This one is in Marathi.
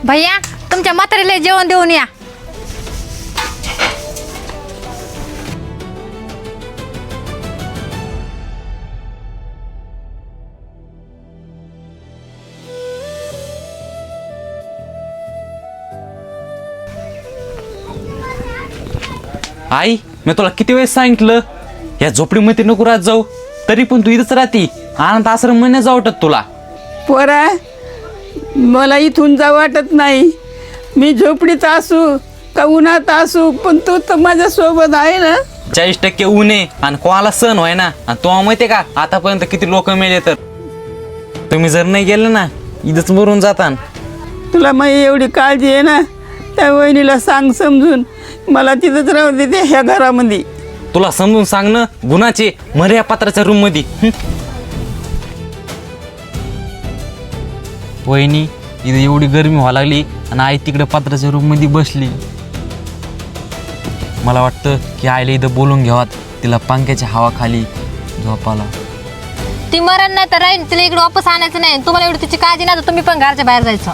भैया तुमच्या म्हातारीला जेवण देऊन या. आई मी तुला किती वेळेस सांगितलं या झोपडीमध्ये नको राहत जाऊ, तरी पण तू इथंच राहती. अनाथ आश्रम म्हणण्याच वाटत तुला. पोरा, मला इथून जा वाटत नाही. मी झोपडीत असू का उन्हात असू, पण तू तर माझ्यासोबत आहे ना. 40% ऊन आहे आणि कोणाला सण व्हाय ना. आणि तो माहितीये का आतापर्यंत किती लोक मेले. तर तुम्ही जर नाही गेले ना इथंच मरून जाता. तुला माझी एवढी काळजी आहे ना, त्या वहिनीला सांग समजून मला तिथंच राहू दे ह्या घरामध्ये. तुला समजून सांगणं गुन्हाचे. मरे या पत्राच्या रूम मध्ये. वहिनी इथं एवढी गरमी व्हायला लागली आणि आई तिकडे पत्राच्या रूम मध्ये बसली. मला वाटतं की आईला इथं बोलून घ्यावात, तिला पंख्याच्या हवा खाली झोपाला. ती मरण नाही तर राहील, तिला इकडे वापस आणायचं नाही. तुम्हाला एवढी तिची काळजी नाही तर तुम्ही पण घरच्या बाहेर जायचं.